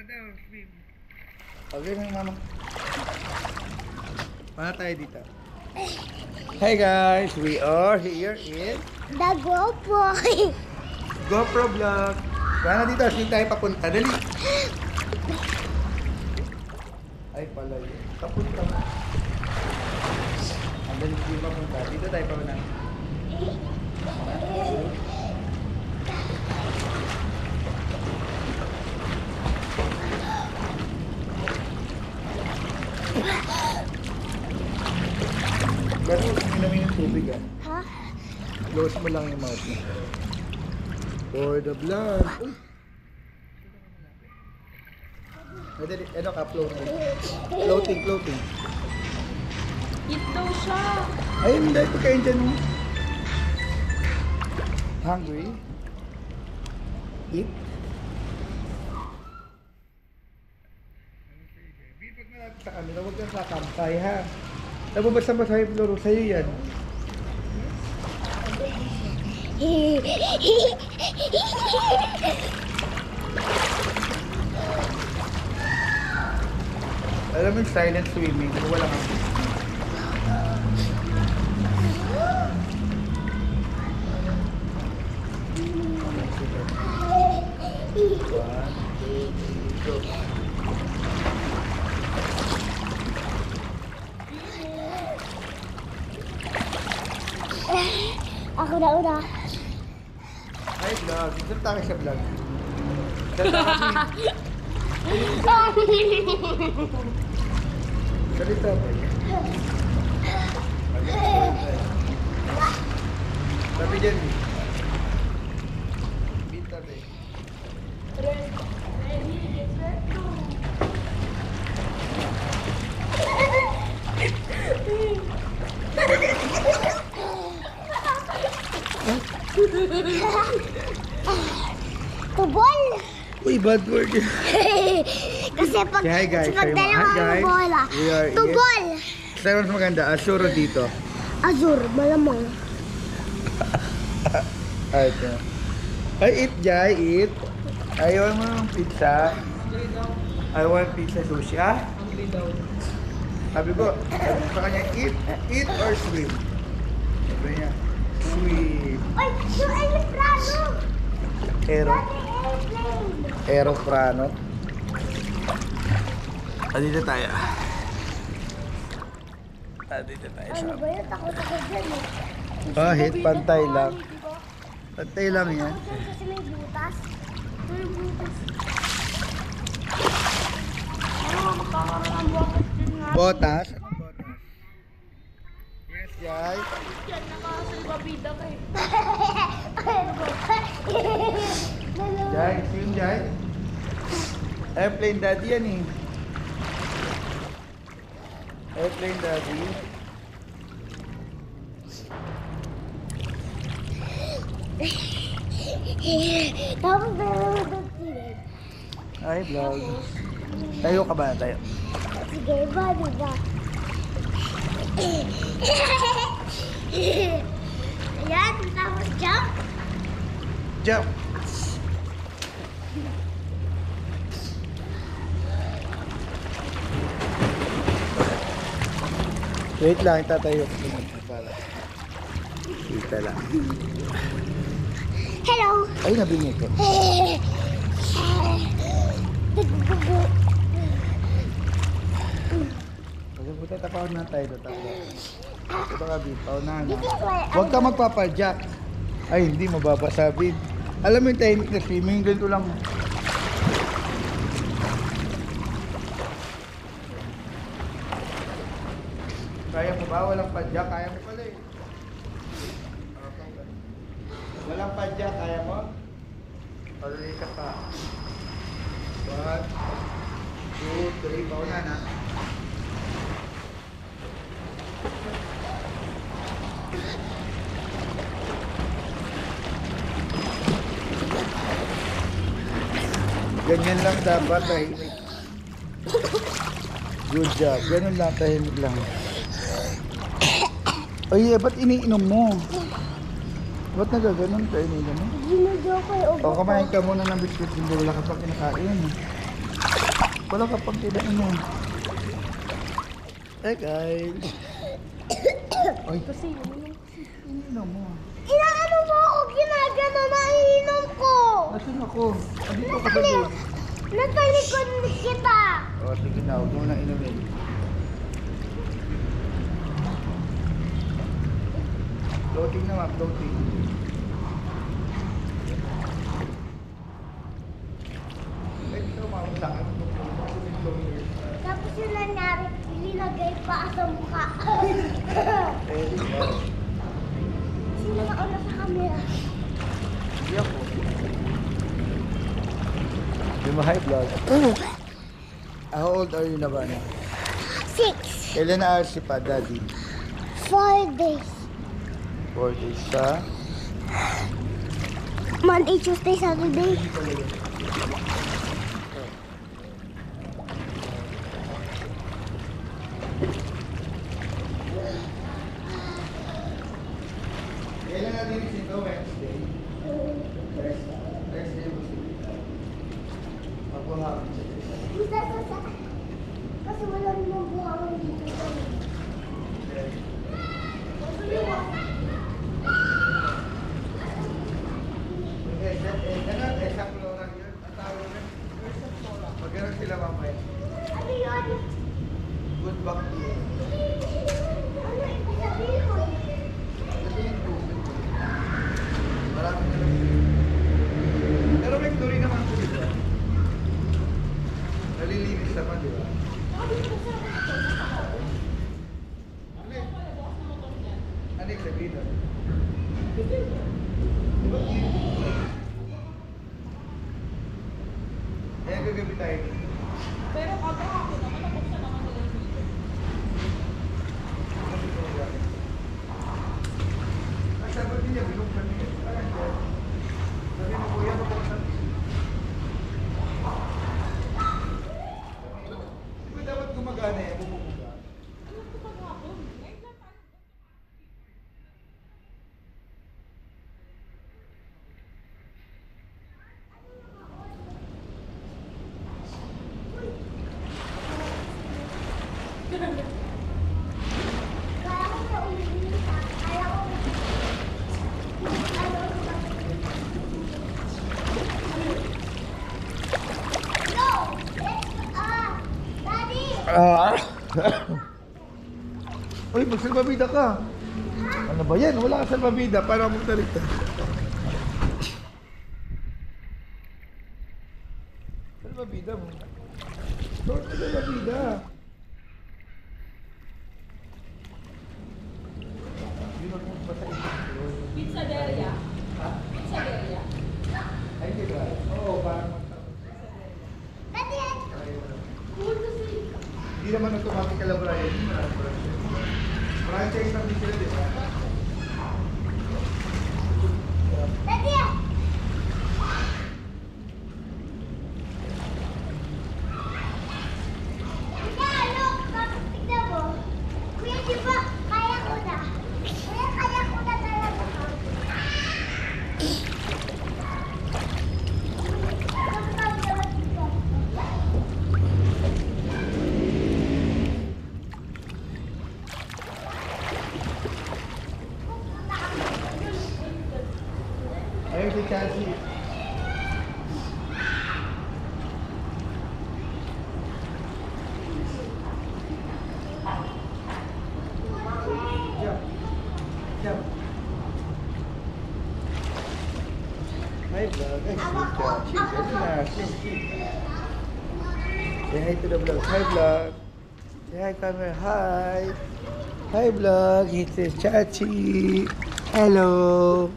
daw, swim. Okay na mama. Paano tayo dito? Hey guys, we are here in The GoPro. GoPro vlog. Paano dito? Saan tayo papunta? Dali. Ay pala yun. Papunta na. Ang dali dito papunta. Dito tayo papunta. Pero namin yung tubig ah. Ha? Close mo lang yung mouth mo. For the vlog. Uy! Madali, ano ka, floating. Floating. Eat daw siya. Ay, hindi. Pagkain dyan mo. Hungry? Eat? Pag malapit sa kanila, huwag kang kakampay ha. Nababasa-basa yung laro sa'yo yan. Alam mo yung silent swimming, wala kang Ako na una. Ay, vlog. Salita ka sa vlog. Salita ba? Sabi dyan. Binta ba? Tubol. Uy, bad word. Kasi pag, Hi guys, kasi pag hi, dalawang guys. bola. We are Tubol. Saan mas maganda? Asuro dito. Azur, malamang. Ay, ito. Ay, eat, Jai, eat. Ayaw mo ng pizza. I want pizza sushi, ah? Sabi ko sa kanya, eat or swim. Sabi niya, swim. Ay, yung aeroplano. Airplane. Aeroplano. Dito tayo. Dito tayo Ano sa... ba yun? Takot ako dyan eh. Kahit pantay lang. Pantay lang yan. Ako dyan kasi may butas. May butas. Ano, magkakaroon ng buwakas din nga. Botas. Anong botas? Yes, Jai. Yan, nakasalbabida ka eh. Jai, swim, Jai. Airplane daddy yan eh. Airplane daddy. Tapos meron sila. Ay, vlog. Tayo ka ba? Tayo. Sige, iba, diba? Ayan, tapos jump. Jump. Wait lang, tatayo ko para. Kita lang. Hello. Ay, nabingi ko. Pagkabuta, tapawan na tayo doon. Ito ka, Bip. Paunahan na. Huwag ka magpapadyak. Ay, hindi mababasa, Bip. Alam mo yung technique na swimming, ganito lang. Kaya mo ba? Walang padyak? Kaya mo pala eh. Walang padyak, kaya mo? Patuloy ka pa. 1, 2, 3, paunahan na. Ganyan lang dapat tahimik. Good job. Ganun lang tahimik lang. Ay, ba't iniinom mo? Ba't nagaganon ka? Iniinom mo? Ginagawa ko yung O, kumain ka muna ng biscuit. Hindi wala ka pa kinakain. Wala ka pang kailangan mo. Hey guys. Ay, kasi ininom mo. Inaano mo ako? Ginagano na ininom ko. Nasaan ako? Andito ka ba doon? Nasa likod kita. O, sige na. Huwag mo na inumin. Floating naman, floating. Ay, ito umawag sa akin. Tapos yung nangyari, nilagay pa sa mukha. Eh, di ba? Sino nakauna sa camera? Hindi ako. Hindi mo high blood. How old are you na ba na? 6. Kailan na si pa, daddy? 4 days. 4 days sa... Monday, Tuesday, Saturday. Kailan na din ito? Wednesday? Thursday mo siya. Mabuhapon siya. Kasi wala namang buhangan dito. Magkaroon sila mamaya. Ano yun? Good bacteria. Ano ito sabihin mo? Ito yung tubig. Marami na lang. Pero may chlorine naman po dito. Nalilinis naman, di ba? Ano yung sabihin doon? Di ba? Ayan, gagabi tayo. Pero ako naman, nabuksan naman nila yung video. Ang sabi niya, binuksan niya. Sabi mo, kuya, mabuksan niya. Di ba dapat gumagana yan? Bumubuga. Kaya ko na umiinita. Kaya ko No! Daddy! Uy, magsalbabida ka. Ano ba yan? Wala ka salbabida. Paano mo talikta? Salbabida mo. Short na salbabida. Yun ang pa sa isip. Pizzaderia. Ha? Pizzaderia. Ay, di ba? Oo, parang magtapos. Daddy! Hindi naman automatic ka lang, Brian. Marami franchise. Franchise lang din sila, di ba? Daddy! Kuya, look! Tapos tignan mo. Kuya, di ba? Kaya ko na. Kuya, kaya ko na talaga. Tapos kami naman dito. Ayun si Chelsea. Jump. Jump. Hi vlog. Ay, si Chelsea. Say hi to the vlog. Hi vlog. Say hi camera. Hi. Hi vlog. It's Chachi. Hello.